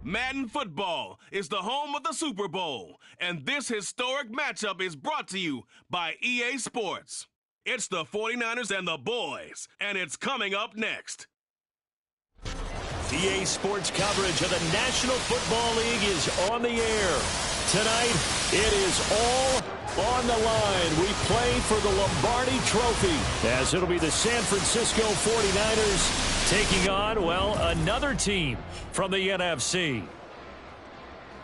Madden football is the home of the Super Bowl, and this historic matchup is brought to you by EA Sports. It's the 49ers and the boys, and it's coming up next. EA Sports coverage of the National Football League is on the air. Tonight, it is all on the line. We play for the Lombardi Trophy, as it'll be the San Francisco 49ers taking on, well, another team from the NFC.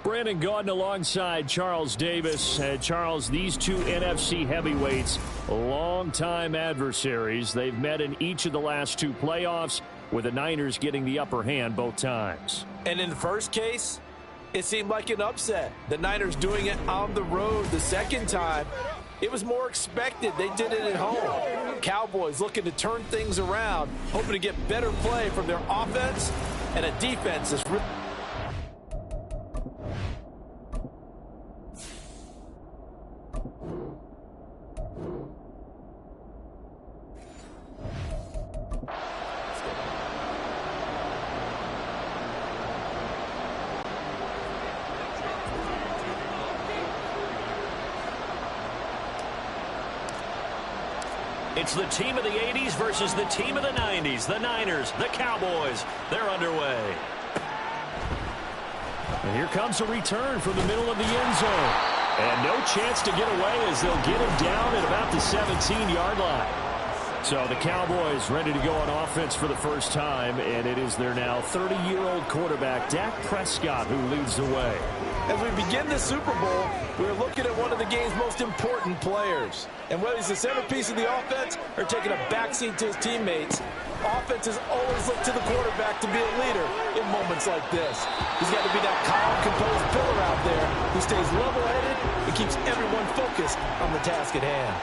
Brandon Gaudin alongside Charles Davis. Charles, these two NFC heavyweights, longtime adversaries. They've met in each of the last two playoffs, with the Niners getting the upper hand both times. And in the first case, it seemed like an upset. The Niners doing it on the road. The second time, it was more expected. They did it at home. Cowboys looking to turn things around, hoping to get better play from their offense and a defense that's really... It's the team of the 80s versus the team of the 90s. The Niners, the Cowboys, they're underway. And here comes a return from the middle of the end zone. And no chance to get away as they'll get him down at about the 17-yard line. So the Cowboys ready to go on offense for the first time, and it is their now 30-year-old quarterback, Dak Prescott, who leads the way. As we begin the Super Bowl, we're looking at one of the game's most important players. And whether he's the centerpiece of the offense or taking a backseat to his teammates, offenses always look to the quarterback to be a leader in moments like this. He's got to be that calm, composed pillar out there who stays level-headed and keeps everyone focused on the task at hand.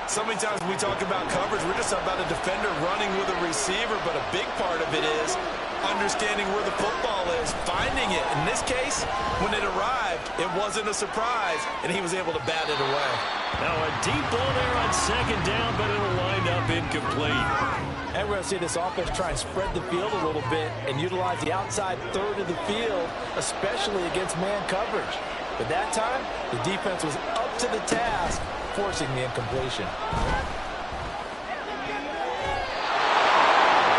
So many times when we talk about coverage, we're just about a defender running with a receiver, but a big part of it is understanding where the football is, finding it. In this case, when it arrived, it wasn't a surprise, and he was able to bat it away. Now a deep ball there on second down, but it'll wind up incomplete. And we're going to see this offense try and spread the field a little bit and utilize the outside third of the field, especially against man coverage. But that time, the defense was up to the task, forcing the incompletion.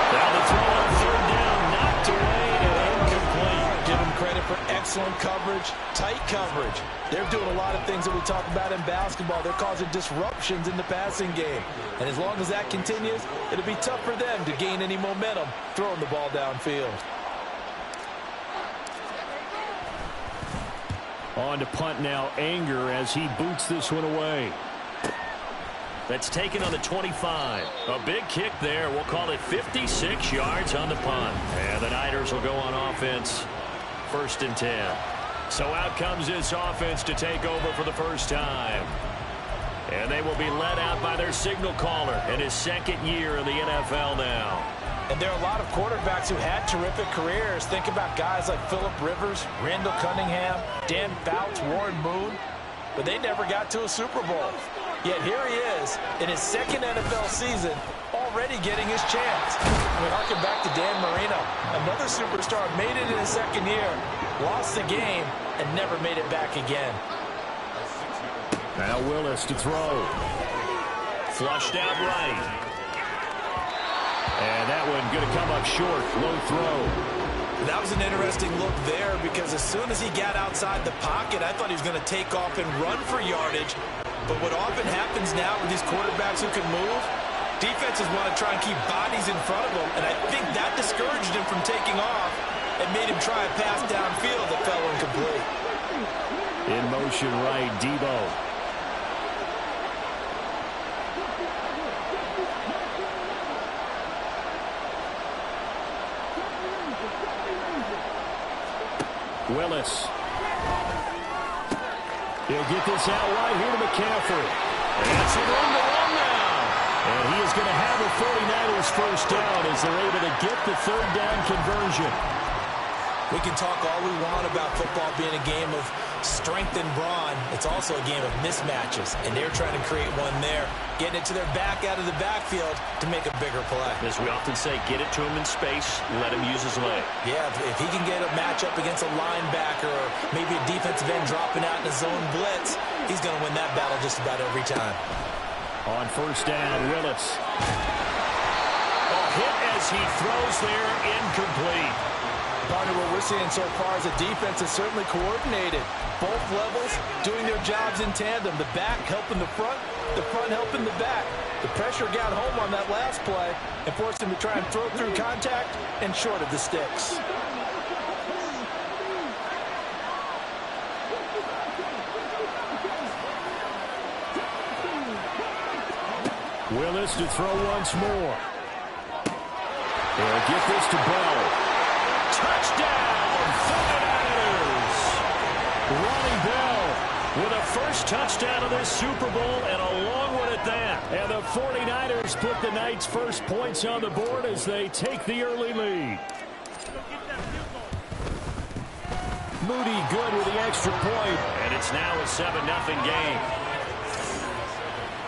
Now the throw on third down, knocked away and incomplete. Give them credit for excellent coverage, tight coverage. They're doing a lot of things that we talk about in basketball. They're causing disruptions in the passing game. And as long as that continues, it'll be tough for them to gain any momentum throwing the ball downfield. On to punt now, Anger, as he boots this one away. That's taken on the 25. A big kick there. We'll call it 56 yards on the punt. And the Niners will go on offense, 1st and 10. So out comes this offense to take over for the first time. And they will be led out by their signal caller in his second year in the NFL now. And there are a lot of quarterbacks who had terrific careers. Think about guys like Phillip Rivers, Randall Cunningham, Dan Fouts, Warren Moon. But they never got to a Super Bowl. Yet here he is in his second NFL season, already getting his chance. I mean, harken back to Dan Marino. Another superstar made it in his second year, lost the game, and never made it back again. Now Willis to throw. Flushed out right. And that one going to come up short. Low throw. That was an interesting look there because as soon as he got outside the pocket, I thought he was going to take off and run for yardage. But what often happens now with these quarterbacks who can move, defenses want to try and keep bodies in front of them. And I think that discouraged him from taking off and made him try a pass downfield that fell incomplete. In motion right, Debo. Willis. He'll get this out right here to McCaffrey. And it's a run to one now. And he is going to have the 49ers first down as they're able to get the third down conversion. We can talk all we want about football being a game of strength and brawn. It's also a game of mismatches, and they're trying to create one there, getting it to their back out of the backfield to make a bigger play. As we often say, get it to him in space, let him use his leg. Yeah, if he can get a matchup against a linebacker or maybe a defensive end dropping out in a zone blitz, he's going to win that battle just about every time. On first down, Willis. A hit as he throws there, incomplete. Partner, what we're seeing so far is the defense is certainly coordinated. Both levels doing their jobs in tandem. The back helping the front helping the back. The pressure got home on that last play and forced him to try and throw through contact and short of the sticks. Willis to throw once more. They'll get this to Bell. Touchdown, 49ers! Ronnie Bell with a first touchdown of this Super Bowl, and a long one at that. And the 49ers put the Knights' first points on the board as they take the early lead. Moody good with the extra point, and it's now a 7-0 game.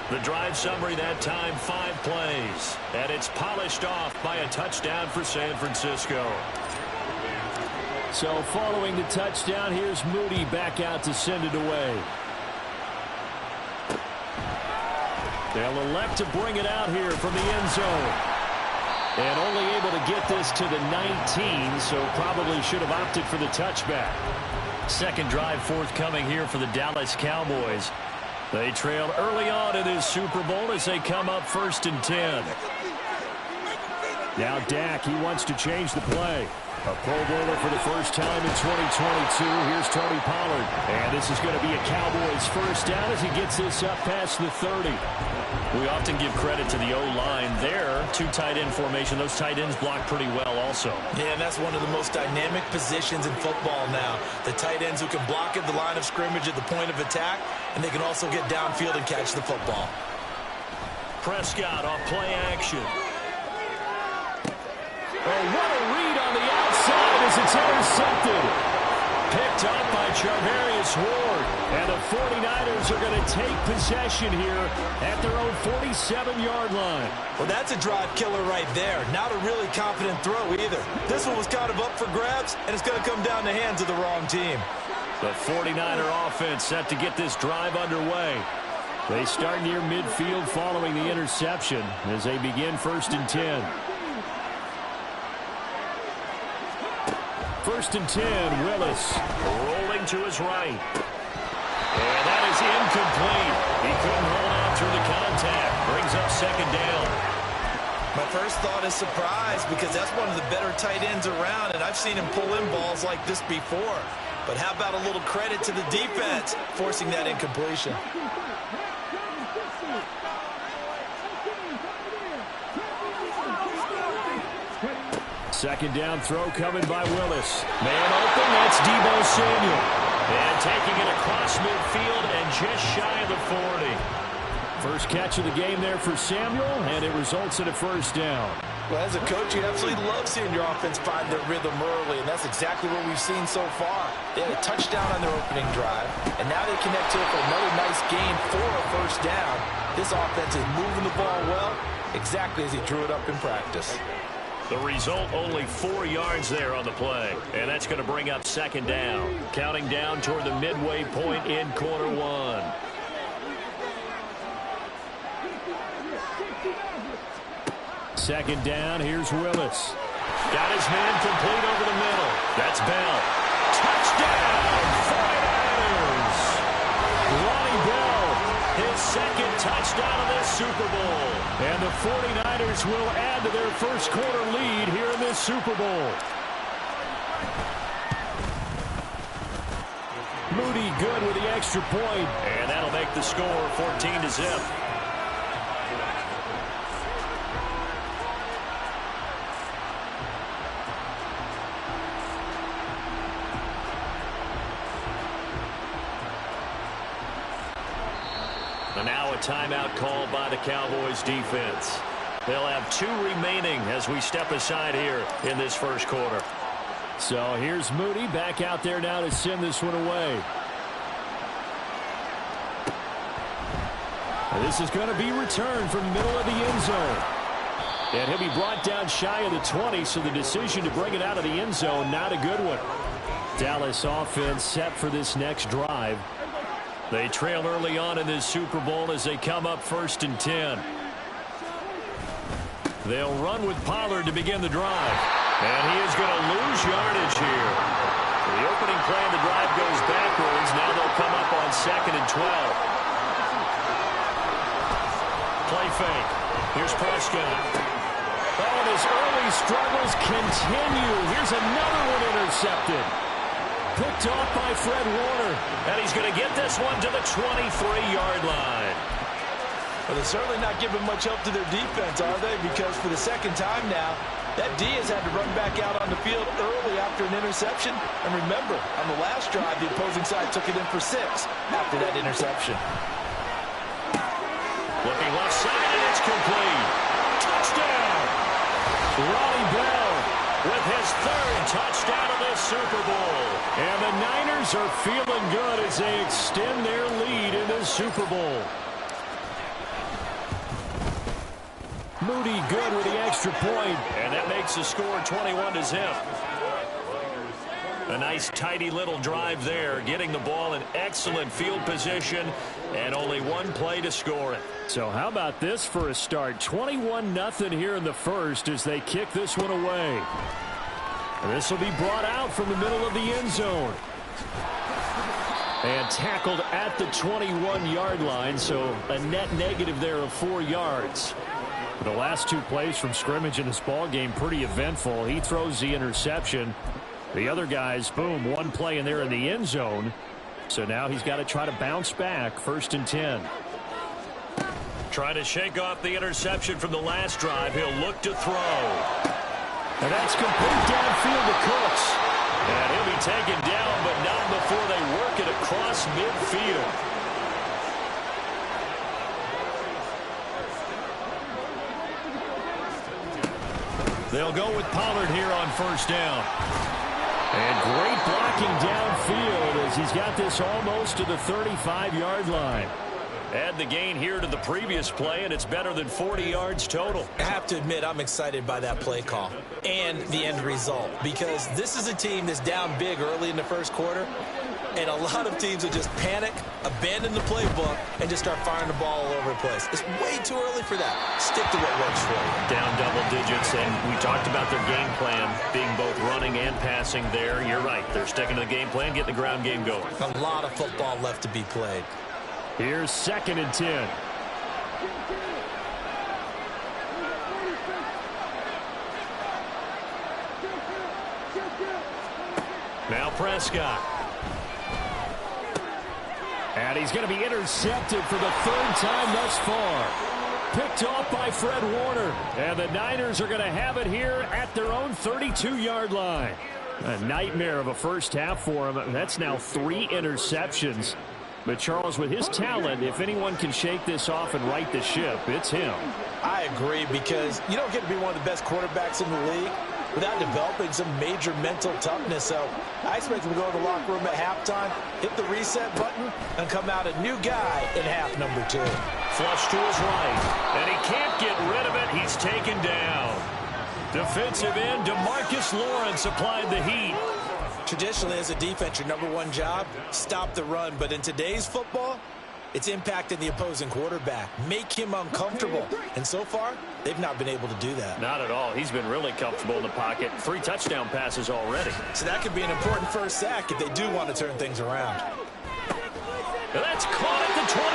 The drive summary that time, 5 plays, and it's polished off by a touchdown for San Francisco. So following the touchdown, here's Moody back out to send it away. They'll elect to bring it out here from the end zone. And only able to get this to the 19, so probably should have opted for the touchback. Second drive forthcoming here for the Dallas Cowboys. They trail early on in this Super Bowl as they come up 1st and 10. Now Dak, he wants to change the play. A Pro Bowler for the first time in 2022. Here's Tony Pollard. And this is going to be a Cowboys first down as he gets this up past the 30. We often give credit to the O-line there. 2 tight end formation. Those tight ends block pretty well also. Yeah, and that's one of the most dynamic positions in football now. The tight ends who can block at the line of scrimmage at the point of attack, and they can also get downfield and catch the football. Prescott off play action. Oh, what a read on the outside as it's intercepted. Picked up by Charvarius Ward. And the 49ers are going to take possession here at their own 47-yard line. Well, that's a drive killer right there. Not a really confident throw either. This one was kind of up for grabs, and it's going to come down the hands of the wrong team. The 49er offense set to get this drive underway. They start near midfield following the interception as they begin 1st and 10. 1st and 10, Willis rolling to his right. And that is incomplete. He couldn't hold out through the contact. Brings up 2nd down. My first thought is surprise because that's one of the better tight ends around, and I've seen him pull in balls like this before. But how about a little credit to the defense forcing that incompletion? Second down throw coming by Willis. Man open, that's Deebo Samuel. And taking it across midfield and just shy of the 40. First catch of the game there for Samuel, and it results in a 1st down. Well, as a coach, you absolutely love seeing your offense find their rhythm early, and that's exactly what we've seen so far. They had a touchdown on their opening drive, and now they connect to it for another nice gain for a 1st down. This offense is moving the ball well, exactly as he drew it up in practice. The result, only 4 yards there on the play. And that's going to bring up 2nd down. Counting down toward the midway point in quarter 1. Second down, here's Willis. Got his man complete over the middle. That's Bell. Touchdown, 49ers! Ronnie Bell, his 2nd touchdown of this Super Bowl. And the 49ers will add to their first quarter lead here in this Super Bowl. Moody good with the extra point. And that'll make the score 14-0. And now a timeout called by the Cowboys defense. They'll have 2 remaining as we step aside here in this 1st quarter. So here's Moody back out there now to send this one away. This is going to be returned from the middle of the end zone. And he'll be brought down shy of the 20, so the decision to bring it out of the end zone, not a good one. Dallas offense set for this next drive. They trail early on in this Super Bowl as they come up 1st and 10. They'll run with Pollard to begin the drive. And he is going to lose yardage here. The opening play of the drive goes backwards. Now they'll come up on 2nd and 12. Play fake. Here's Prescott. Oh, and his early struggles continue. Here's another one intercepted. Picked off by Fred Warner. And he's going to get this one to the 23-yard line. Well, they're certainly not giving much help to their defense, are they? Because for the second time now, that D has had to run back out on the field early after an interception. And remember, on the last drive, the opposing side took it in for 6 after that interception. Looking left side, and it's complete. Touchdown! Ronnie Bell with his 3rd touchdown of this Super Bowl. And the Niners are feeling good as they extend their lead in this Super Bowl. Moody good with the extra point, and that makes the score 21-0. A nice, tidy little drive there, getting the ball in excellent field position, and only one play to score it. So how about this for a start? 21-0 here in the first as they kick this one away. And this will be brought out from the middle of the end zone. And tackled at the 21-yard line, so a net negative there of 4 yards. The last 2 plays from scrimmage in this ball game, pretty eventful. He throws the interception. The other guys, boom, one play in there in the end zone. So now he's got to try to bounce back. 1st and 10. Trying to shake off the interception from the last drive. He'll look to throw. And that's complete downfield to Cooks. And he'll be taken down, but not before they work it across midfield. They'll go with Pollard here on 1st down. And great blocking downfield as he's got this almost to the 35-yard line. Add the gain here to the previous play, and it's better than 40 yards total. I have to admit, I'm excited by that play call and the end result, because this is a team that's down big early in the first quarter, and a lot of teams will just panic, abandon the playbook, and just start firing the ball all over the place. It's way too early for that. Stick to what works for you. Down double digits, and we talked about their game plan being both running and passing there. You're right. They're sticking to the game plan, getting the ground game going. A lot of football left to be played. Here's 2nd and 10. Now Prescott. And he's going to be intercepted for the 3rd time thus far. Picked off by Fred Warner. And the Niners are going to have it here at their own 32-yard line. A nightmare of a first half for him. That's now 3 interceptions. But Charles, with his talent, if anyone can shake this off and right the ship, it's him. I agree, because you don't get to be one of the best quarterbacks in the league without developing some major mental toughness. So I expect him to go to the locker room at halftime, hit the reset button, and come out a new guy in half number 2. Flush to his right, and he can't get rid of it. He's taken down. Defensive end DeMarcus Lawrence applied the heat. Traditionally, as a defense, your number 1 job, stop the run. But in today's football, it's impacting the opposing quarterback. Make him uncomfortable. And so far, they've not been able to do that. Not at all. He's been really comfortable in the pocket. 3 touchdown passes already. So that could be an important first sack if they do want to turn things around. That's caught at the 25.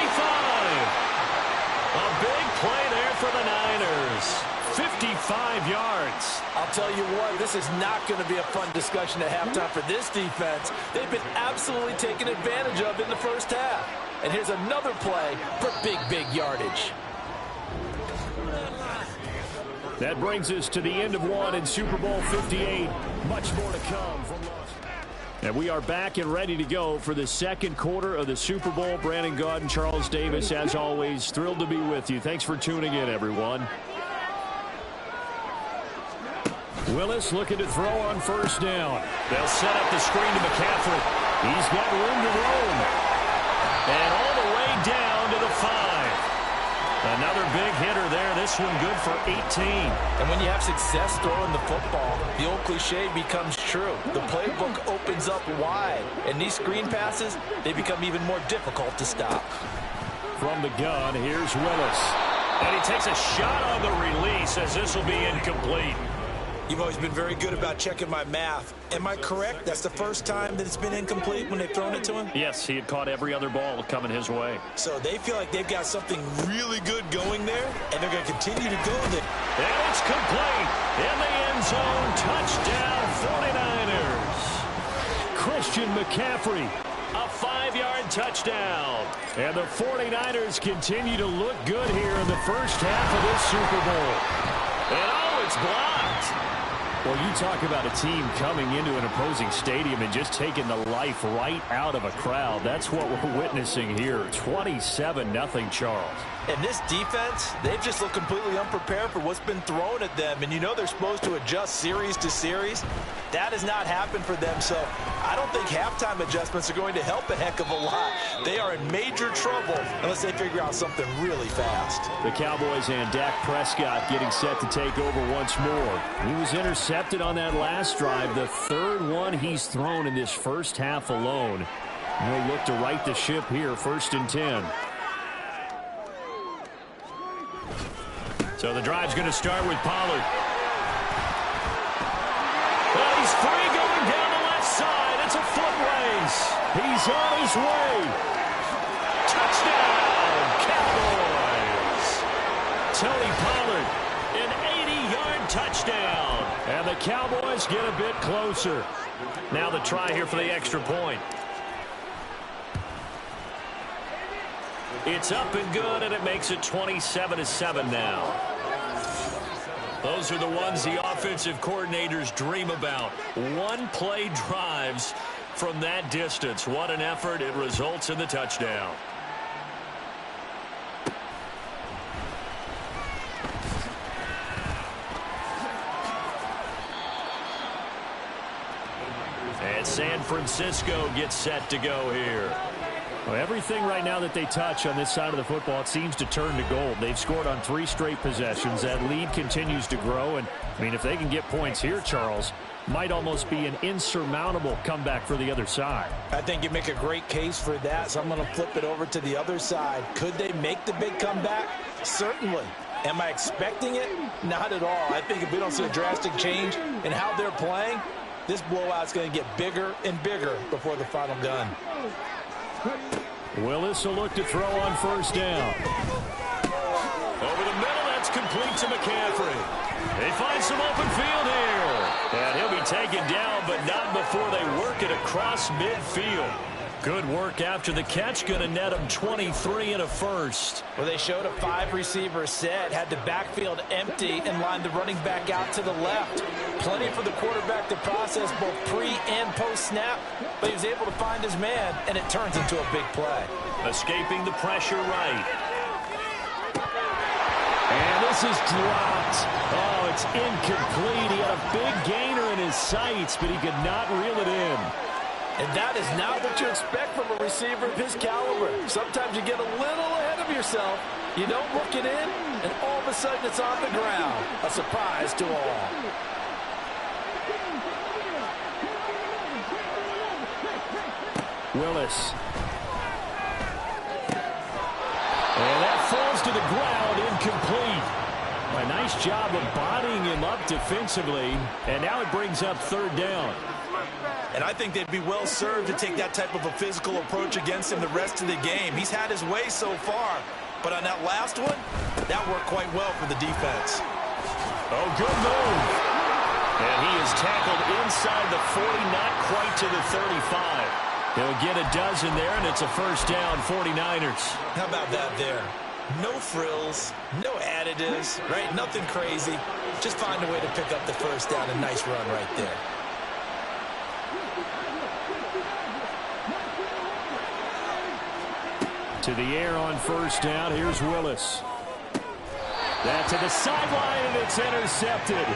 A big play there for the Niners. 55 yards. I'll tell you what, this is not going to be a fun discussion at halftime for this defense. They've been absolutely taken advantage of in the first half. And here's another play for big yardage. That brings us to the end of one in Super Bowl 58. Much more to come from Las Vegas. And we are back and ready to go for the second quarter of the Super Bowl. Brandon Gaudin, Charles Davis, as always, thrilled to be with you. Thanks for tuning in, everyone. Willis looking to throw on 1st down. They'll set up the screen to McCaffrey. He's got room to roam. And all the way down to the 5. Another big hitter there. This one good for 18. And when you have success throwing the football, the old cliche becomes true. The playbook opens up wide. And these screen passes, they become even more difficult to stop. From the gun, here's Willis. And he takes a shot on the release as this will be incomplete. You've always been very good about checking my math. Am I correct? That's the first time that it's been incomplete when they've thrown it to him? Yes, he had caught every other ball coming his way. So they feel like they've got something really good going there, and they're going to continue to go there. And it's complete. In the end zone, touchdown 49ers. Christian McCaffrey, a 5-yard touchdown. And the 49ers continue to look good here in the first half of this Super Bowl. And oh, it's blocked. Well, you talk about a team coming into an opposing stadium and just taking the life right out of a crowd. That's what we're witnessing here. 27-0, Charles. And this defense, they've just looked completely unprepared for what's been thrown at them. And you know they're supposed to adjust series to series. That has not happened for them. So I don't think halftime adjustments are going to help a heck of a lot. They are in major trouble unless they figure out something really fast. The Cowboys and Dak Prescott getting set to take over once more. He was intercepted on that last drive, the third one he's thrown in this first half alone. We'll look to right the ship here, 1st and 10. So the drive's going to start with Pollard. Well, he's free going down the left side. It's a foot race. He's on his way. Touchdown, Cowboys. Tony Pollard, an 80-yard touchdown. And the Cowboys get a bit closer. Now the try here for the extra point. It's up and good, and it makes it 27-7 now. Those are the ones the offensive coordinators dream about. One-play drives from that distance. What an effort. It results in the touchdown. And San Francisco gets set to go here. Well, everything right now that they touch on this side of the football, it seems to turn to gold. They've scored on 3 straight possessions. That lead continues to grow. And, I mean, if they can get points here, Charles, might almost be an insurmountable comeback for the other side. I think you make a great case for that, so I'm going to flip it over to the other side. Could they make the big comeback? Certainly. Am I expecting it? Not at all. I think if we don't see a drastic change in how they're playing, this blowout's going to get bigger and bigger before the final gun. Willis will look to throw on 1st down. Over the middle, that's complete to McCaffrey. They find some open field here. And he'll be taken down, but not before they work it across midfield. Good work after the catch. Going to net him 23 and a first. Well, they showed a 5-receiver set, had the backfield empty, and lined the running back out to the left. Plenty for the quarterback to process both pre and post-snap, but he was able to find his man, and it turns into a big play. Escaping the pressure right. And this is dropped. Oh, it's incomplete. He had a big gainer in his sights, but he could not reel it in. And that is not what you expect from a receiver of his caliber. Sometimes you get a little ahead of yourself. You don't look it in, and all of a sudden it's on the ground. A surprise to all. Willis. And that falls to the ground, incomplete. A nice job of bodying him up defensively, and now it brings up 3rd down. And I think they'd be well served to take that type of a physical approach against him the rest of the game. He's had his way so far, but on that last one, that worked quite well for the defense. Oh, good move. And he is tackled inside the 40, not quite to the 35. He'll get a dozen there, and it's a 1st down, 49ers. How about that there? No frills, no additives, right? Nothing crazy. Just find a way to pick up the 1st down. A nice run right there. To the air on 1st down. Here's Willis. That to the sideline, and it's intercepted.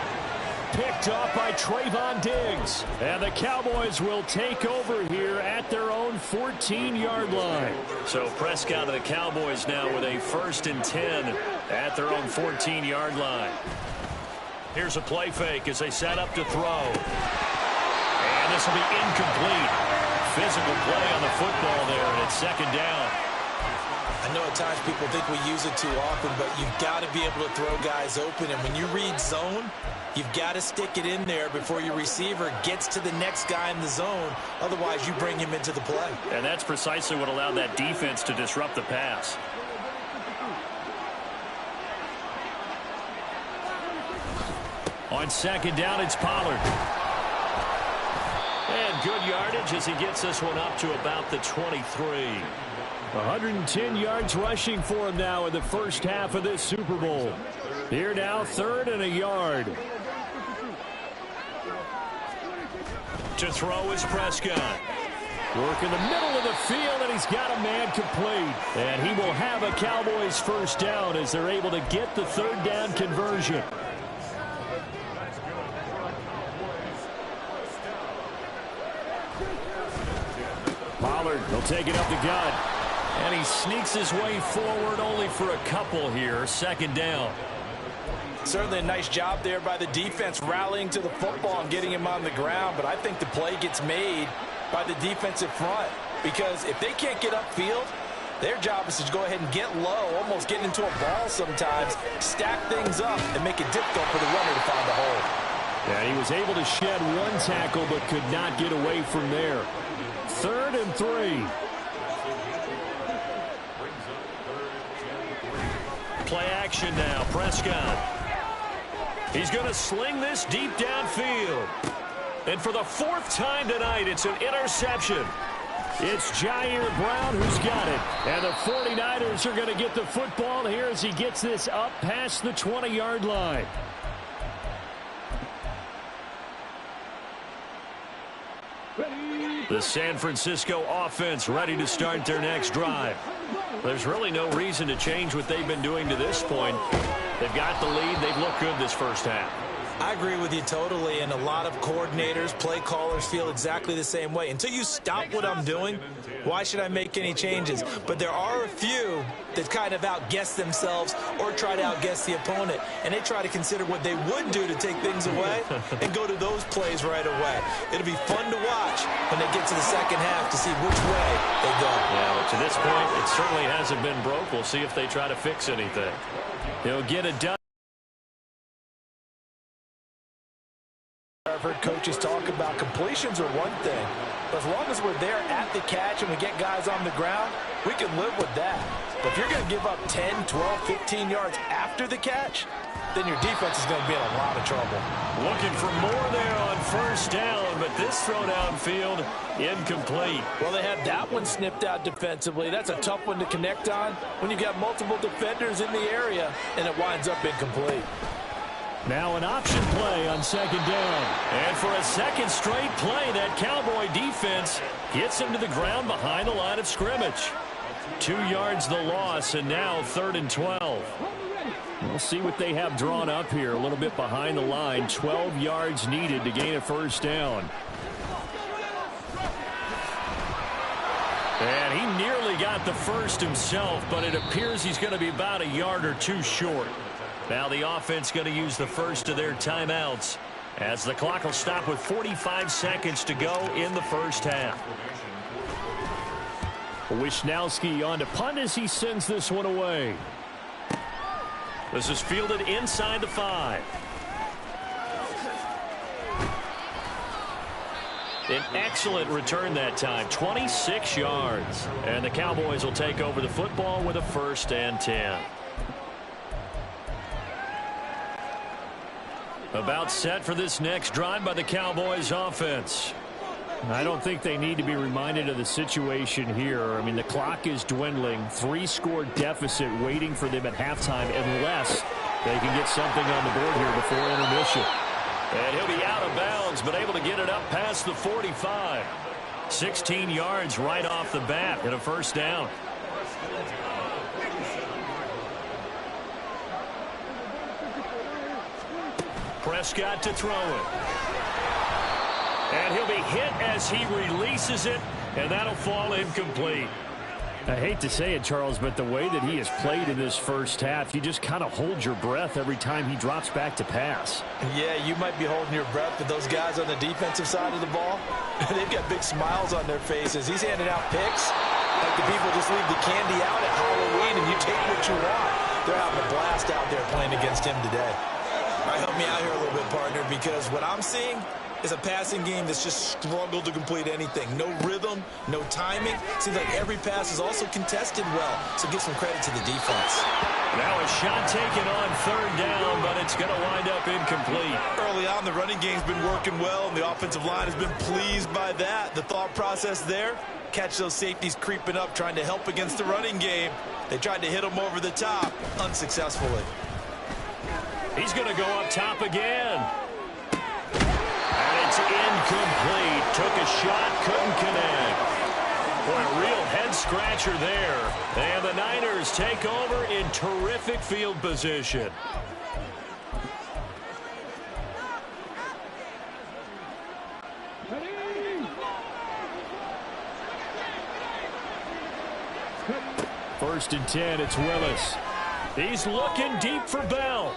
picked off by Trayvon Diggs. And the Cowboys will take over here at their own 14-yard line. So Prescott and the Cowboys now with a 1st and 10 at their own 14-yard line. Here's a play fake as they set up to throw. And this will be incomplete. Physical play on the football there, and it's 2nd down. I know at times people think we use it too often, but you've got to be able to throw guys open. And when you read zone, you've got to stick it in there before your receiver gets to the next guy in the zone. Otherwise, you bring him into the play. And that's precisely what allowed that defense to disrupt the pass. On 2nd down, it's Pollard. And good yardage as he gets this one up to about the 23. 110 yards rushing for him now in the first half of this Super Bowl. Here now, 3rd and a yard. To throw is Prescott. Work in the middle of the field, and he's got a man complete. And he will have a Cowboys 1st down as they're able to get the 3rd down conversion. Pollard will take it up the gut. And he sneaks his way forward only for a couple here. 2nd down. Certainly a nice job there by the defense rallying to the football and getting him on the ground. But I think the play gets made by the defensive front. Because if they can't get upfield, their job is to go ahead and get low, almost get into a ball sometimes, stack things up, and make it difficult for the runner to find the hole. Yeah, he was able to shed one tackle but could not get away from there. 3rd and 3. Play action now. Prescott. He's going to sling this deep downfield. And for the 4th time tonight, it's an interception. It's Jair Brown who's got it. And the 49ers are going to get the football here as he gets this up past the 20-yard line. The San Francisco offense ready to start their next drive. There's really no reason to change what they've been doing to this point. They've got the lead. They've looked good this first half. I agree with you totally, and a lot of coordinators, play callers feel exactly the same way. Until you stop what I'm doing, why should I make any changes? But there are a few that kind of outguess themselves or try to outguess the opponent, and they try to consider what they would do to take things away and go to those plays right away. It'll be fun to watch when they get to the second half to see which way they go. Yeah, but to this point, it certainly hasn't been broke. We'll see if they try to fix anything. They'll get it done. I've heard coaches talk about completions are one thing, but as long as we're there at the catch and we get guys on the ground, we can live with that. But if you're going to give up 10, 12, 15 yards after the catch, then your defense is going to be in a lot of trouble. Looking for more there on 1st down, but this throw downfield incomplete. Well, they had that one snipped out defensively. That's a tough one to connect on when you've got multiple defenders in the area, and it winds up incomplete. Now an option play on 2nd down. And for a 2nd straight play, that Cowboy defense gets him to the ground behind the line of scrimmage. 2 yards the loss, and now 3rd and 12. We'll see what they have drawn up here. A little bit behind the line. 12 yards needed to gain a 1st down. And he nearly got the 1st himself, but it appears he's going to be about a yard or 2 short. Now the offense going to use the first of their timeouts as the clock will stop with 45 seconds to go in the first half. Wisnowski on to punt as he sends this one away. This is fielded inside the 5. An excellent return that time, 26 yards. And the Cowboys will take over the football with a 1st and 10. About set for this next drive by the Cowboys offense. I don't think they need to be reminded of the situation here. I mean, the clock is dwindling. 3-score deficit waiting for them at halftime unless they can get something on the board here before intermission. And he'll be out of bounds, but able to get it up past the 45. 16 yards right off the bat and a 1st down. Prescott to throw it. And he'll be hit as he releases it, and that'll fall incomplete. I hate to say it, Charles, but the way that he has played in this first half, you just kind of hold your breath every time he drops back to pass. Yeah, you might be holding your breath, but those guys on the defensive side of the ball, they've got big smiles on their faces. He's handing out picks like the people just leave the candy out at Halloween and you take what you want. They're having a blast out there playing against him today. All right, help me out here a little bit, partner, because what I'm seeing is a passing game that's just struggled to complete anything. No rhythm, no timing. Seems like every pass is also contested well, so give some credit to the defense. Now a shot taken on third down, but it's going to wind up incomplete. Early on, the running game's been working well, and the offensive line has been pleased by that. The thought process there, catch those safeties creeping up, trying to help against the running game. They tried to hit them over the top, unsuccessfully. He's going to go up top again. And it's incomplete. Took a shot, couldn't connect. Boy, a real head-scratcher there. And the Niners take over in terrific field position. First and 10, it's Willis. He's looking deep for Bell.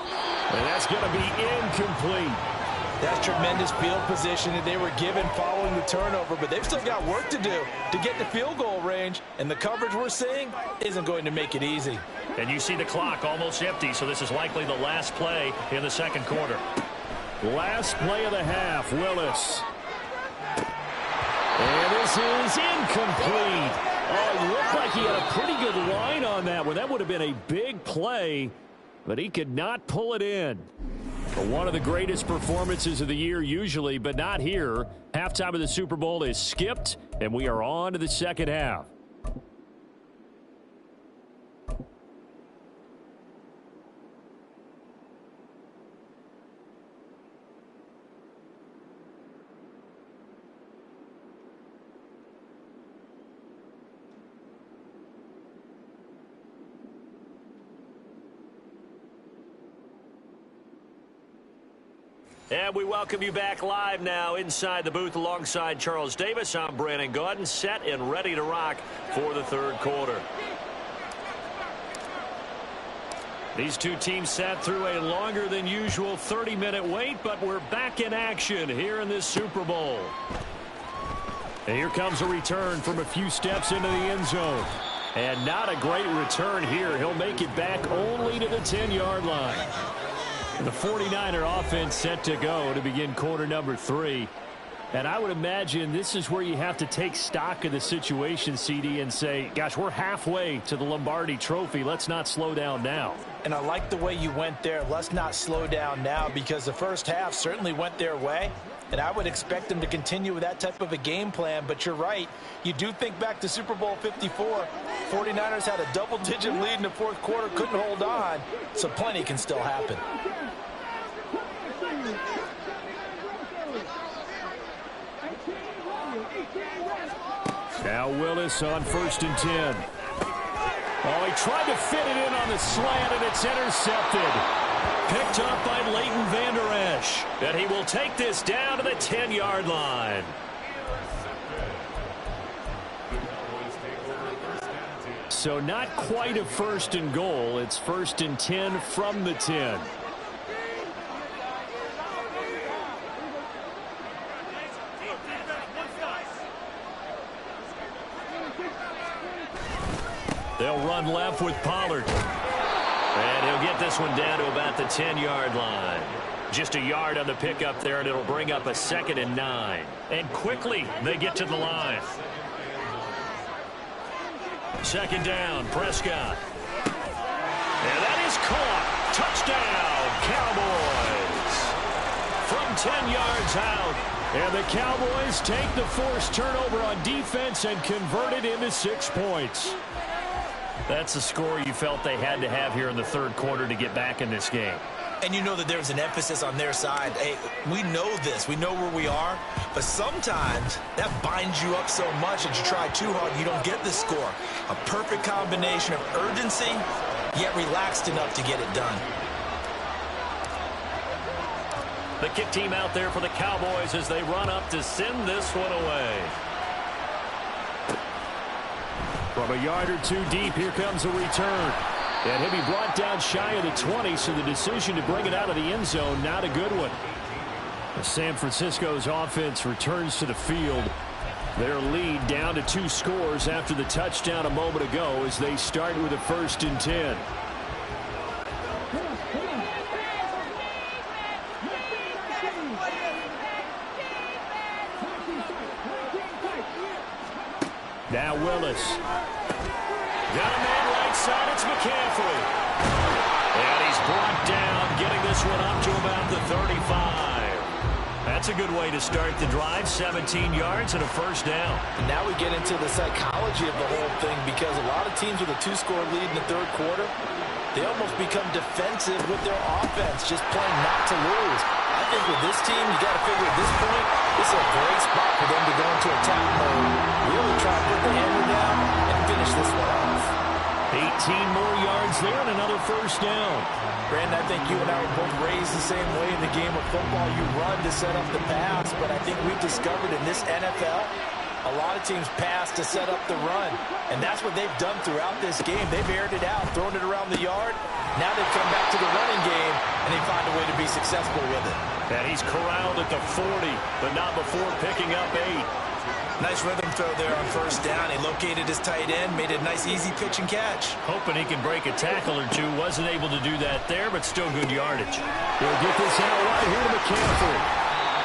And that's going to be incomplete. That's tremendous field position that they were given following the turnover, but they've still got work to do to get to field goal range, and the coverage we're seeing isn't going to make it easy. And you see the clock almost empty, so this is likely the last play in the second quarter. Last play of the half, Willis. And this is incomplete. Oh, it looked like he had a pretty good line on that one. That would have been a big play, but he could not pull it in. One of the greatest performances of the year usually, but not here. Halftime of the Super Bowl is skipped, and we are on to the second half. And we welcome you back live now inside the booth alongside Charles Davis. I'm Brandon Gaudin, set and ready to rock for the third quarter. These two teams sat through a longer than usual 30-minute wait, but we're back in action here in this Super Bowl. And here comes a return from a few steps into the end zone. And not a great return here. He'll make it back only to the 10-yard line. The 49er offense set to go to begin quarter number 3. And I would imagine this is where you have to take stock of the situation, CD, and say, gosh, we're halfway to the Lombardi Trophy. Let's not slow down now. And I like the way you went there. Let's not slow down now, because the first half certainly went their way. And I would expect them to continue with that type of a game plan. But you're right. You do think back to Super Bowl 54. 49ers had a double-digit lead in the fourth quarter, couldn't hold on. So plenty can still happen. Now Willis on first and 10. Oh, he tried to fit it in on the slant, and it's intercepted. Picked up by Leighton Vander Esch. And he will take this down to the 10-yard line. So not quite a first and goal. It's first and 10 from the 10. They'll run left with Pollard. And he'll get this one down to about the 10-yard line. Just a yard on the pickup there, and it'll bring up a 2nd and 9. And quickly they get to the line. Second down, Prescott. And that is caught. Touchdown, Cowboys. From 10 yards out. And the Cowboys take the forced turnover on defense and convert it into 6 points. That's a score you felt they had to have here in the third quarter to get back in this game. And you know that there's an emphasis on their side. Hey, we know this. We know where we are. But sometimes that binds you up so much that you try too hard, you don't get the score. A perfect combination of urgency, yet relaxed enough to get it done. The kick team out there for the Cowboys as they run up to send this one away. From a yard or two deep, here comes a return. And he'll be brought down shy of the 20, so the decision to bring it out of the end zone, not a good one. San Francisco's offense returns to the field. Their lead down to 2 scores after the touchdown a moment ago as they start with a 1st and 10. Now Willis. Got a man right side. It's McCaffrey. And he's brought down, getting this one up to about the 35. That's a good way to start the drive. 17 yards and a 1st down. And now we get into the psychology of the whole thing, because a lot of teams with a 2-score lead in the 3rd quarter, they almost become defensive with their offense, just playing not to lose. I think with this team, you got to figure at this point, this is a great spot for them to go into attack mode, really try to put the hammer down and finish this one off. 18 more yards there and another 1st down. Brandon, I think you and I were both raised the same way in the game of football. You run to set up the pass, but I think we've discovered in this NFL, a lot of teams pass to set up the run, and that's what they've done throughout this game. They've aired it out, thrown it around the yard. Now they've come back to the running game, and they find a way to be successful with it. And he's corralled at the 40, but not before picking up 8. Nice rhythm throw there on 1st down. He located his tight end, made a nice easy pitch and catch. Hoping he can break a tackle or two. Wasn't able to do that there, but still good yardage. He'll get this out right here to McCaffrey.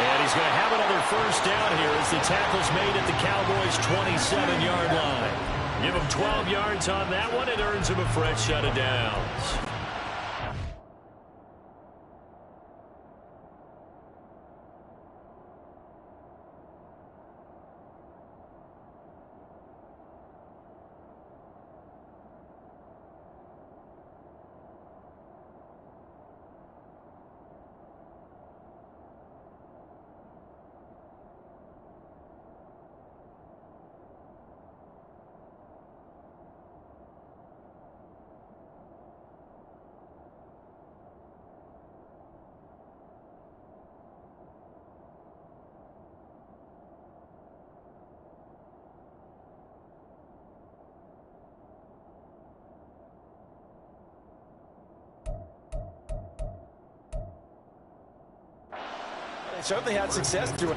And he's going to have another 1st down here as the tackle's made at the Cowboys' 27-yard line. Give him 12 yards on that one. It earns him a fresh set of downs. They certainly had success through it.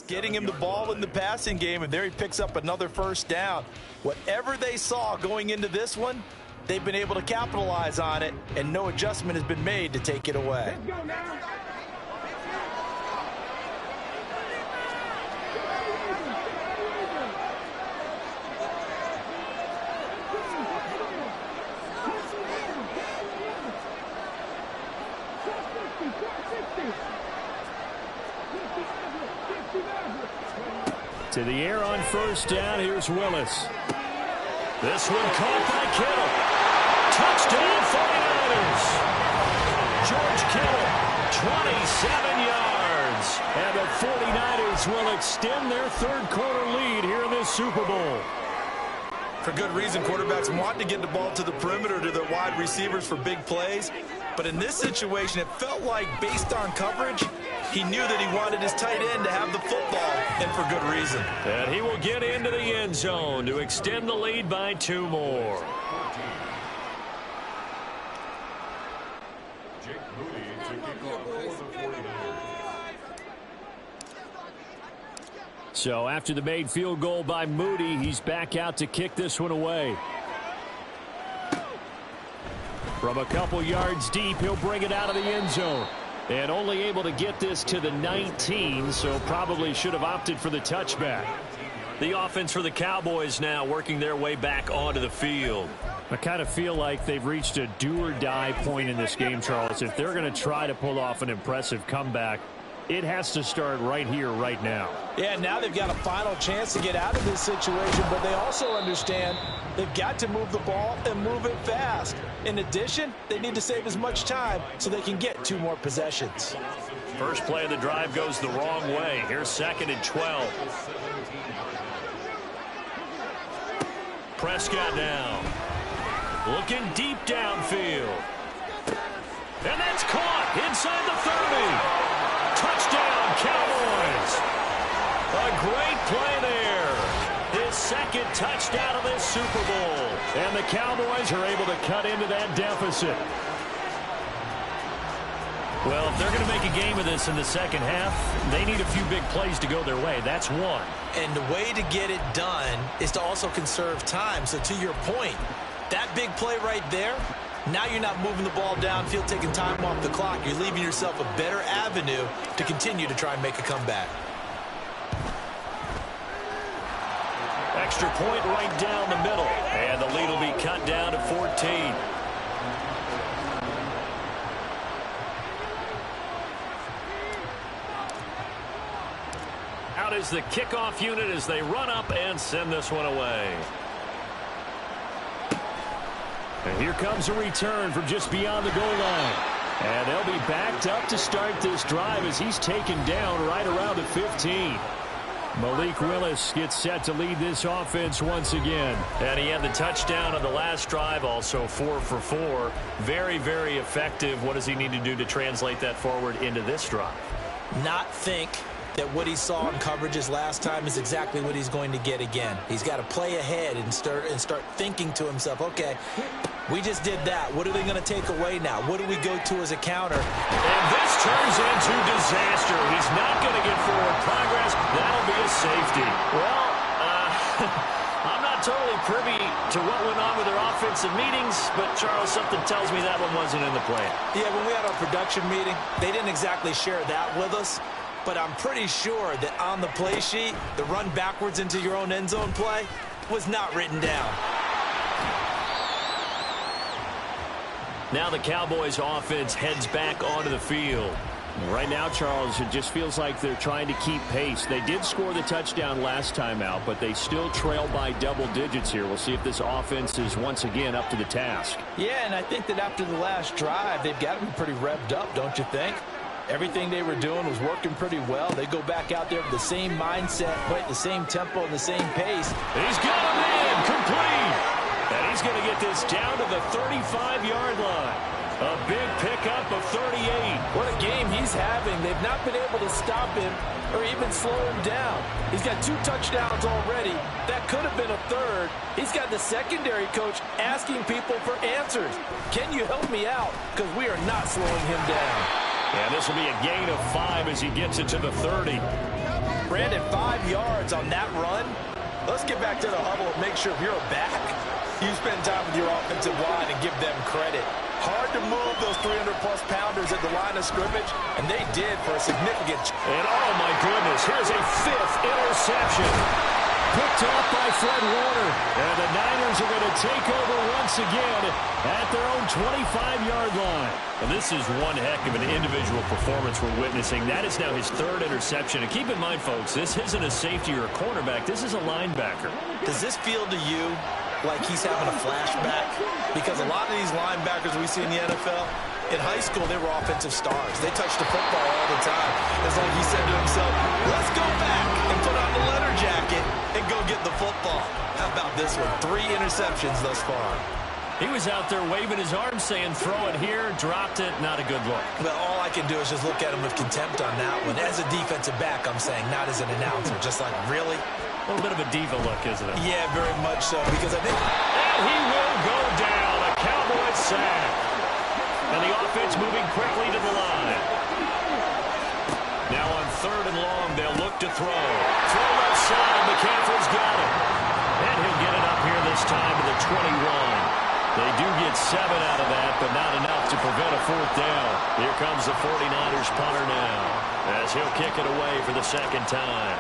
getting him the ball in the passing game, and there he picks up another first down. Whatever they saw going into this one, they've been able to capitalize on it, and no adjustment has been made to take it away. Let's go now. To the air on first down, here's Willis. This one caught by Kittle. Touchdown 49ers. George Kittle, 27 yards. And the 49ers will extend their third-quarter lead here in this Super Bowl. For good reason, quarterbacks want to get the ball to the perimeter to their wide receivers for big plays. But in this situation, it felt like, based on coverage, he knew that he wanted his tight end to have the football, and for good reason. And he will get into the end zone to extend the lead by 2 more. So after the made field goal by Moody, he's back out to kick this one away. From a couple yards deep, he'll bring it out of the end zone. And only able to get this to the 19, so probably should have opted for the touchback. The offense for the Cowboys now working their way back onto the field. I kind of feel like they've reached a do-or-die point in this game, Charles. If they're going to try to pull off an impressive comeback, it has to start right here, right now. Yeah, now they've got a final chance to get out of this situation, but they also understand they've got to move the ball and move it fast. In addition, they need to save as much time so they can get 2 more possessions. First play of the drive goes the wrong way. Here's 2nd and 12. Prescott now. Looking deep downfield. And that's caught inside the 30. Touchdown, Cowboys. A great play there. His 2nd touchdown of this Super Bowl. And the Cowboys are able to cut into that deficit. Well, if they're going to make a game of this in the second half, they need a few big plays to go their way. That's one. And the way to get it done is to also conserve time. So to your point, that big play right there, now you're not moving the ball downfield, taking time off the clock. You're leaving yourself a better avenue to continue to try and make a comeback. Extra point right down the middle. And the lead will be cut down to 14. Out is the kickoff unit as they run up and send this one away. And here comes a return from just beyond the goal line. And they'll be backed up to start this drive as he's taken down right around the 15. Malik Willis gets set to lead this offense once again. And he had the touchdown on the last drive, also 4 for 4. Very, very effective. What does he need to do to translate that forward into this drive? Not think that what he saw in coverages last time is exactly what he's going to get again. He's got to play ahead and start thinking to himself, okay, we just did that. What are they going to take away now? What do we go to as a counter? And this turns into disaster. He's not going to get forward progress. That'll be a safety. Well, I'm not totally privy to what went on with their offensive meetings, but, Charles, something tells me that one wasn't in the plan. Yeah, when we had our production meeting, they didn't exactly share that with us. But I'm pretty sure that on the play sheet, the run backwards into your own end zone play was not written down. Now the Cowboys offense heads back onto the field. Right now, Charles, it just feels like they're trying to keep pace. They did score the touchdown last time out, but they still trail by double digits here. We'll see if this offense is once again up to the task. Yeah, and I think that after the last drive, they've got to be pretty revved up, don't you think? Everything they were doing was working pretty well. They go back out there with the same mindset, play at the same tempo and the same pace. He's got a man complete. And he's going to get this down to the 35-yard line. A big pickup of 38. What a game he's having. They've not been able to stop him or even slow him down. He's got 2 touchdowns already. That could have been a 3rd. He's got the secondary coach asking people for answers. Can you help me out? Because we are not slowing him down. And this will be a gain of 5 as he gets it to the 30. Brandon, 5 yards on that run. Let's get back to the huddle and make sure if you're a back, you spend time with your offensive line and give them credit. Hard to move those 300-plus pounders at the line of scrimmage, and they did for a significant... And oh my goodness, here's a 5th interception. Picked off by Fred Warner. And the Niners are going to take over once again at their own 25-yard line. And this is one heck of an individual performance we're witnessing. That is now his 3rd interception. And keep in mind, folks, this isn't a safety or a cornerback. This is a linebacker. Does this feel to you like he's having a flashback? Because a lot of these linebackers we see in the NFL, in high school, they were offensive stars. They touched the football all the time. It's like he said to himself, let's go back and put on the letter jacket and go get the football. How about this one? 3 interceptions thus far. He was out there waving his arms saying, throw it here, dropped it, not a good look. Well, all I can do is just look at him with contempt on that one. As a defensive back, I'm saying, not as an announcer. Just like, really? A little bit of a diva look, isn't it? Yeah, very much so, because I think... And he will go down, a Cowboys sack. And the offense moving quickly to the line. Now on 3rd and long, they'll look to throw. Throw left side, McCaffrey's got it. And he'll get it up here this time to the 21. They do get 7 out of that, but not enough to prevent a 4th down. Here comes the 49ers punter now, as he'll kick it away for the 2nd time.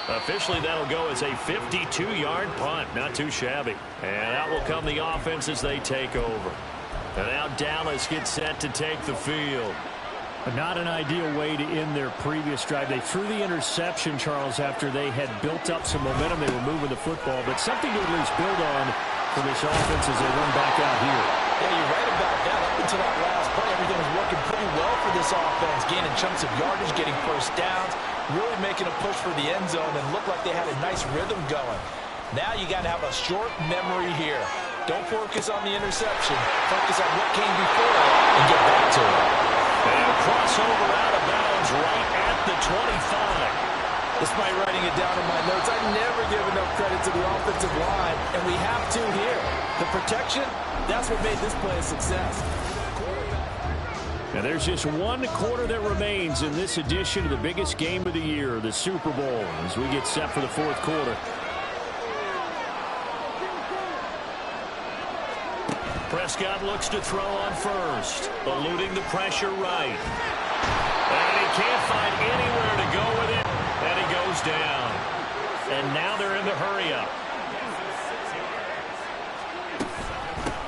Officially, that'll go as a 52-yard punt. Not too shabby. And out will come the offense as they take over. And now Dallas gets set to take the field. But not an ideal way to end their previous drive. They threw the interception, Charles, after they had built up some momentum. They were moving the football, but something to at least build on for this offense as they run back out here. Yeah, you're right about that. Up until that last play, everything was working pretty well for this offense. Gaining chunks of yardage, getting first downs, really making a push for the end zone, and looked like they had a nice rhythm going. Now you got to have a short memory here. Don't focus on the interception. Focus on what came before and get back to it. And crossover out of bounds right at the 25. Despite writing it down in my notes, I never give enough credit to the offensive line, and we have to here. The protection, that's what made this play a success. And there's just one quarter that remains in this edition of the biggest game of the year, the Super Bowl, as we get set for the 4th quarter. Prescott looks to throw on first, eluding the pressure right. And he can't find anywhere to go with it, and he goes down. And now they're in the hurry-up.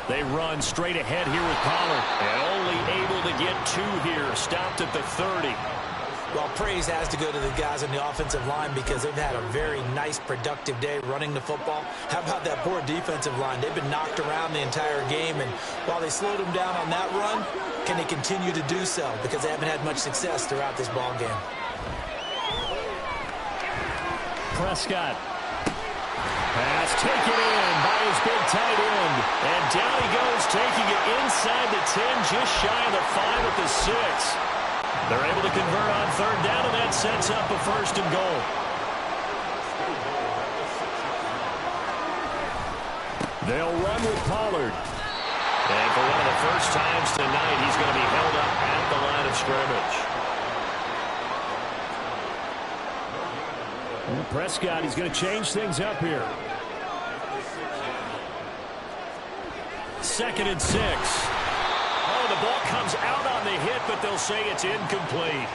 They run straight ahead here with Pollard, and only able to get 2 here, stopped at the 30. Well, praise has to go to the guys on the offensive line because they've had a very nice, productive day running the football. How about that poor defensive line? They've been knocked around the entire game, and while they slowed them down on that run, can they continue to do so? Because they haven't had much success throughout this ball game. Prescott. Pass taken in by his big tight end. And down he goes, taking it inside the 10, just shy of the 5 at the 6. They're able to convert on 3rd down, and that sets up a 1st and goal. They'll run with Pollard. And for one of the first times tonight, he's going to be held up at the line of scrimmage. And Prescott, he's going to change things up here. 2nd and 6. Oh, the ball comes out on the hit, but they'll say it's incomplete.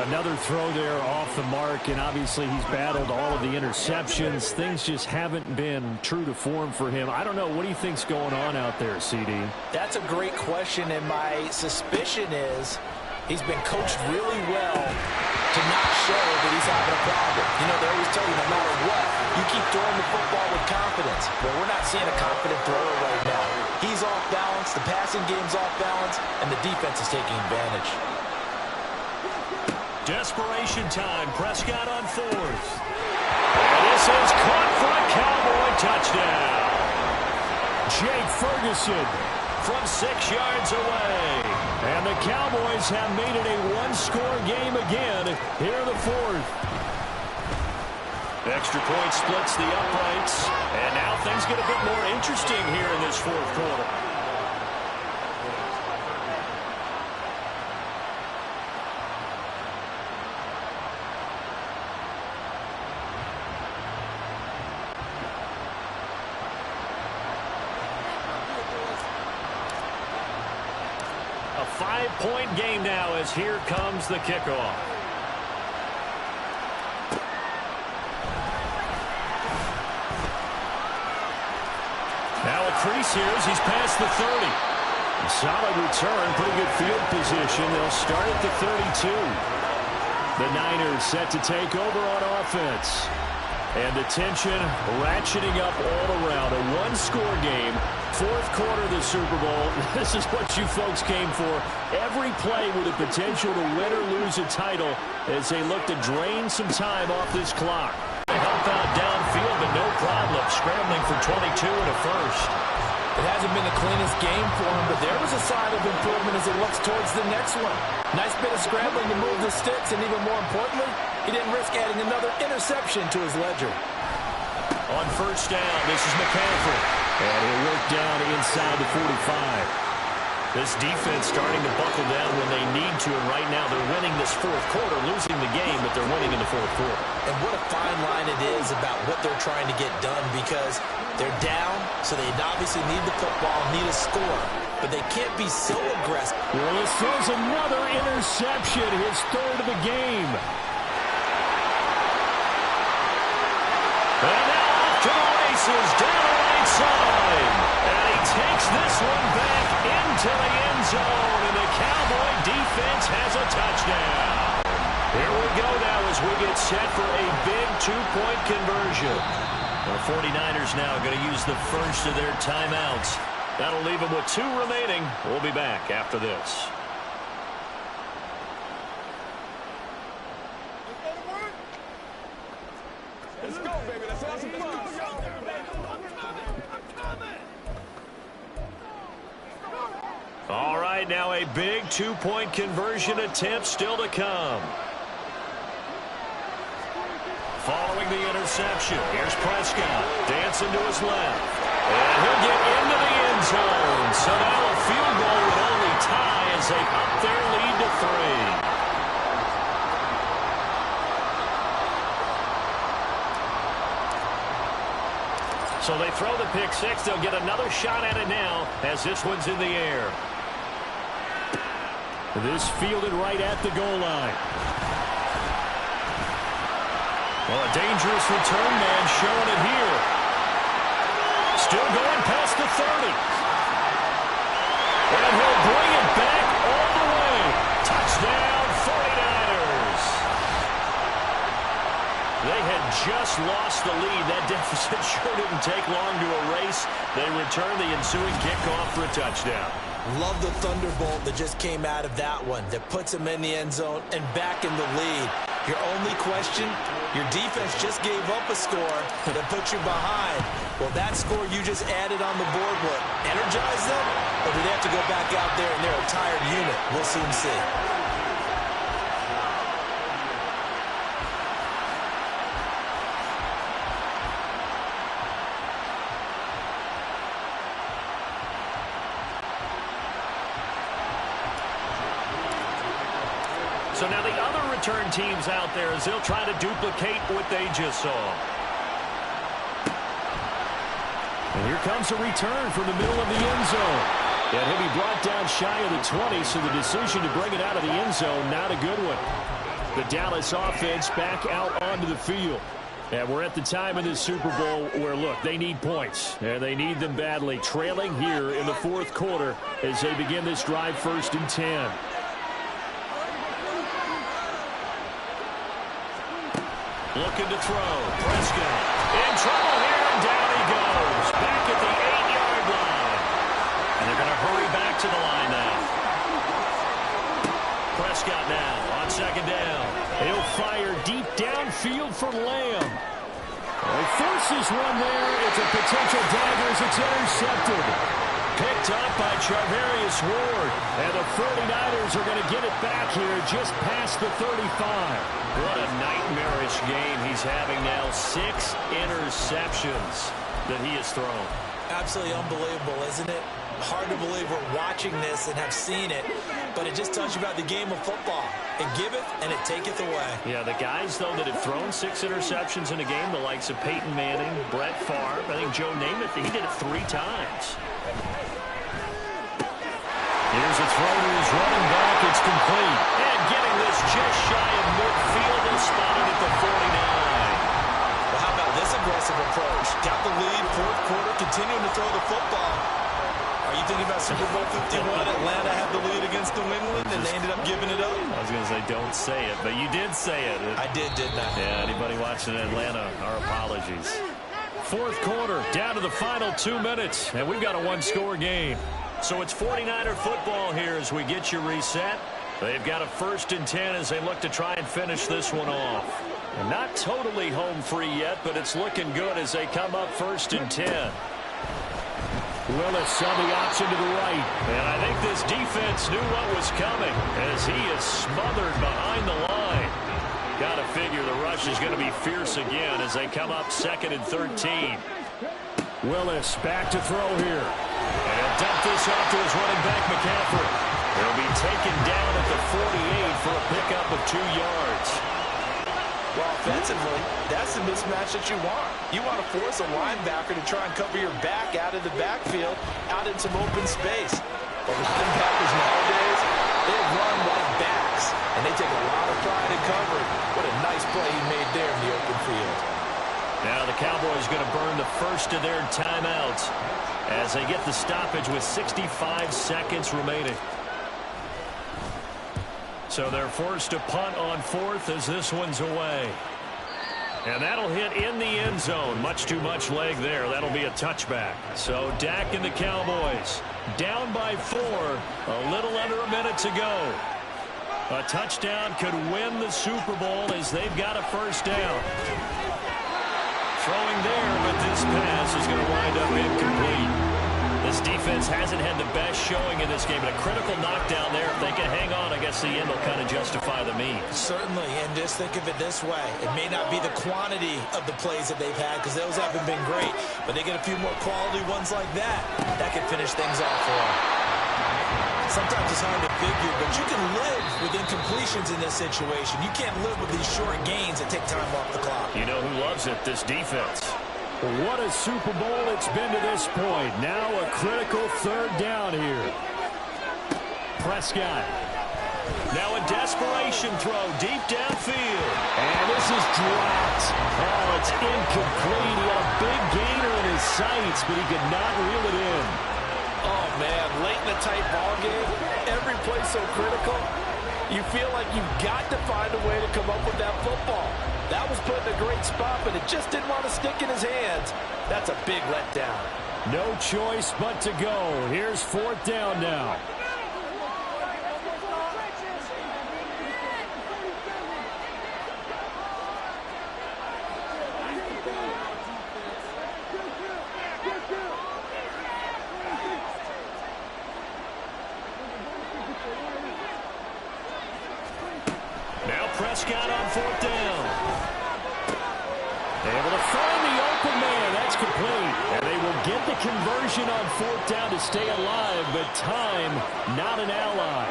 Another throw there off the mark, and obviously he's battled all of the interceptions. Things just haven't been true to form for him. I don't know. What do you think's going on out there, CD? That's a great question, and my suspicion is he's been coached really well to not show that he's having a problem. You know, they always tell you no matter what, you keep throwing the football with confidence. Well, we're not seeing a confident thrower right now. He's off balance, the passing game's off balance, and the defense is taking advantage. Desperation time. Prescott on 4th. And this is caught for a Cowboy touchdown. Jake Ferguson from 6 yards away. And the Cowboys have made it a 1-score game again here in the 4th. Extra point splits the uprights. And now things get a bit more interesting here in this 4th quarter. 5-point game now as here comes the kickoff. Now a crease here as he's past the 30. A solid return, pretty good field position. They'll start at the 32. The Niners set to take over on offense. And the tension ratcheting up all around. A one-score game. Fourth quarter of the Super Bowl. This is what you folks came for. Every play with the potential to win or lose a title as they look to drain some time off this clock. Help out downfield, but no problem. Scrambling for 22 and a first. It hasn't been the cleanest game for him, but there was a sign of improvement as he looks towards the next one. Nice bit of scrambling to move the sticks, and even more importantly, he didn't risk adding another interception to his ledger. On first down, this is McCaffrey. And he'll work down inside the 45. This defense starting to buckle down when they need to, and right now they're winning this fourth quarter, losing the game, but they're winning in the fourth quarter. And what a fine line it is about what they're trying to get done, because they're down, so they obviously need the football, need a score, but they can't be so aggressive. Well, this throws another interception, his third of the game. And now off to the races, down the right side. And he takes this one back into the end zone, and the Cowboy defense has a touchdown. Here we go now as we get set for a big two-point conversion. The 49ers now going to use the first of their timeouts. That'll leave them with 2 remaining. We'll be back after this. Let's go, baby. Let's have some fun. All right, now a big two-point conversion attempt still to come. Following the interception, here's Prescott dancing to his left. And he'll get into the end zone. So now a field goal would only tie as they up their lead to 3. So they throw the pick six. They'll get another shot at it now as this one's in the air. This fielded right at the goal line. Well, a dangerous return man showing it here. Still going past the 30. And he'll bring it back all the way. Touchdown, 49ers. They had just lost the lead. That deficit sure didn't take long to erase. They return the ensuing kickoff for a touchdown. Love the thunderbolt that just came out of that one, that puts him in the end zone and back in the lead. Your only question, your defense just gave up a score that put you behind. Well, that score you just added on the board, will energize them? Or do they have to go back out there and they're a tired unit? We'll soon see. So now the other return teams out there as they'll try to duplicate what they just saw. And here comes a return from the middle of the end zone. And he'll be brought down shy of the 20, so the decision to bring it out of the end zone, not a good one. The Dallas offense back out onto the field. And we're at the time in this Super Bowl where, look, they need points. And they need them badly. Trailing here in the fourth quarter as they begin this drive 1st and 10. Looking to throw. Prescott in trouble here, and down he goes. Back at the 8-yard line. And they're going to hurry back to the line now. Prescott now on 2nd down. He'll fire deep downfield for Lamb. He forces one there. It's a potential dagger as it's intercepted. Picked up by Charvarius Ward. And the 49ers are going to get it back here just past the 35. What a nightmarish game he's having now. 6 interceptions that he has thrown. Absolutely unbelievable, isn't it? Hard to believe we're watching this and have seen it, but it just tells you about the game of football. It giveth and it taketh away. Yeah, the guys, though, that have thrown 6 interceptions in a game, the likes of Peyton Manning, Brett Favre, I think Joe Namath, he did it 3 times. Here Here's a throw to his running back. It's complete. And getting this just shy of midfield and spotted at the 49. Well, how about this aggressive approach? Got the lead, fourth quarter, continuing to throw the football. Are you thinking about Super Bowl 51? Atlanta had the lead against New England, and they ended up giving it up. I was going to say, don't say it, but you did say it. I did, didn't I? Yeah, anybody watching Atlanta, our apologies. Fourth quarter, down to the final 2 minutes, and we've got a one-score game. So it's 49er football here as we get you reset. They've got a 1st and 10 as they look to try and finish this one off. And not totally home free yet, but it's looking good as they come up 1st and 10. Willis on the option to the right. And I think this defense knew what was coming as he is smothered behind the line. Got to figure the rush is going to be fierce again as they come up 2nd and 13. Willis back to throw here. And dump this off to his running back, McCaffrey. He'll be taken down at the 48 for a pickup of 2 yards. Well, offensively, that's the mismatch that you want. You want to force a linebacker to try and cover your back out of the backfield, out in some open space. But linebackers nowadays, they run like backs, and they take a lot of pride in covering. What a nice play he made there in the open field. Now the Cowboys going to burn the first of their timeouts as they get the stoppage with 65 seconds remaining. So they're forced to punt on 4th as this one's away. And that'll hit in the end zone. Much too much leg there. That'll be a touchback. So Dak and the Cowboys down by 4. A little under a minute to go. A touchdown could win the Super Bowl as they've got a 1st down. Throwing there, but this pass is going to wind up incomplete. This defense hasn't had the best showing in this game, but a critical knockdown there. If they can hang on, I guess the end will kind of justify the means. Certainly, and just think of it this way. It may not be the quantity of the plays that they've had because those haven't been great, but they get a few more quality ones like that. That can finish things off for them. Sometimes it's hard to figure, but you can live with incompletions in this situation. You can't live with these short gains that take time off the clock. You know who loves it? This defense. What a Super Bowl it's been to this point. Now a critical 3rd down here. Prescott. Now a desperation throw deep downfield. And this is dropped. Oh, it's incomplete. He had a big gainer in his sights, but he could not reel it in. Oh, man, late in a tight ball game, every play so critical, you feel like you've got to find a way to come up with that football. That was put in a great spot, but it just didn't want to stick in his hands. That's a big letdown. No choice but to go. Here's 4th down now. Prescott on 4th down. Able to find the open man. That's complete. And they will get the conversion on 4th down to stay alive, but time not an ally.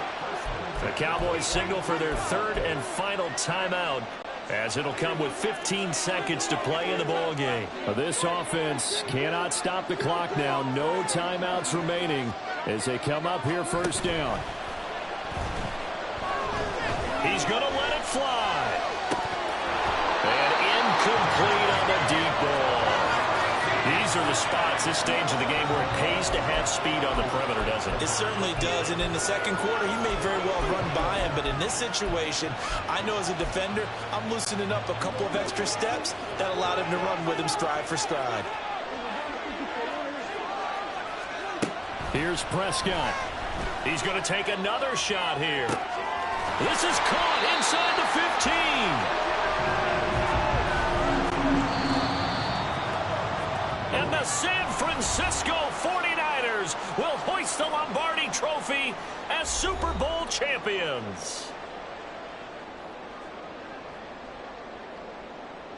The Cowboys signal for their 3rd and final timeout as it'll come with 15 seconds to play in the ball game. This offense cannot stop the clock now. No timeouts remaining as they come up here 1st down. He's going to let it fly. And incomplete on the deep ball. These are the spots, this stage of the game, where it pays to have speed on the perimeter, doesn't it? It certainly does. And in the 2nd quarter, he may very well run by him. But in this situation, I know as a defender, I'm loosening up a couple of extra steps that allowed him to run with him stride for stride. Here's Prescott. He's going to take another shot here. This is caught inside the 15. And the San Francisco 49ers will hoist the Lombardi Trophy as Super Bowl champions.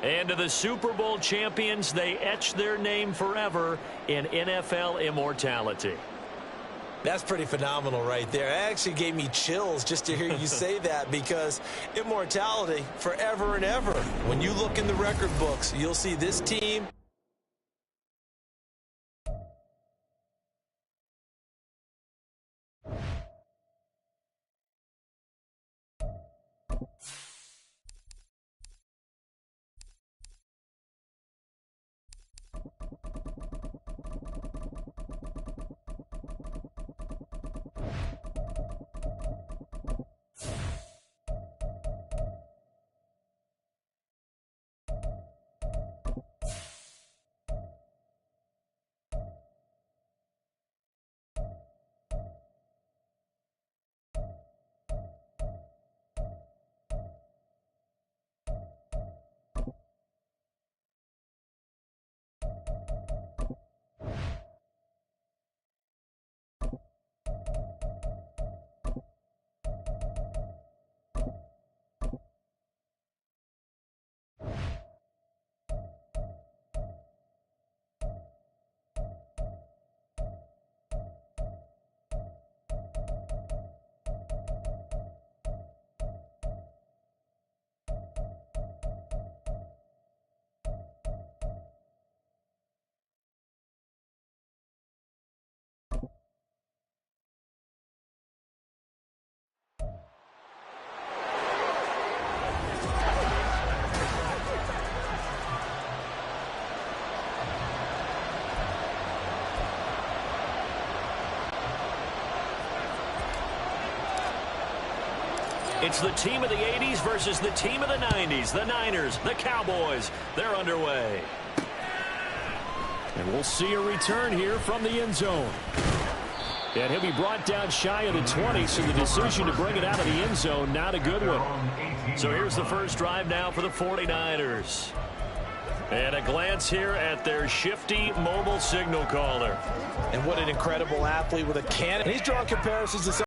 And to the Super Bowl champions, they etch their name forever in NFL immortality. That's pretty phenomenal right there. It actually gave me chills just to hear you say that, because immortality forever and ever. When you look in the record books, you'll see this team. It's the team of the 80s versus the team of the 90s. The Niners, the Cowboys, they're underway. And we'll see a return here from the end zone. And he'll be brought down shy of the 20, so the decision to bring it out of the end zone, not a good one. So here's the first drive now for the 49ers. And a glance here at their shifty mobile signal caller. And what an incredible athlete with a cannon. And he's drawing comparisons to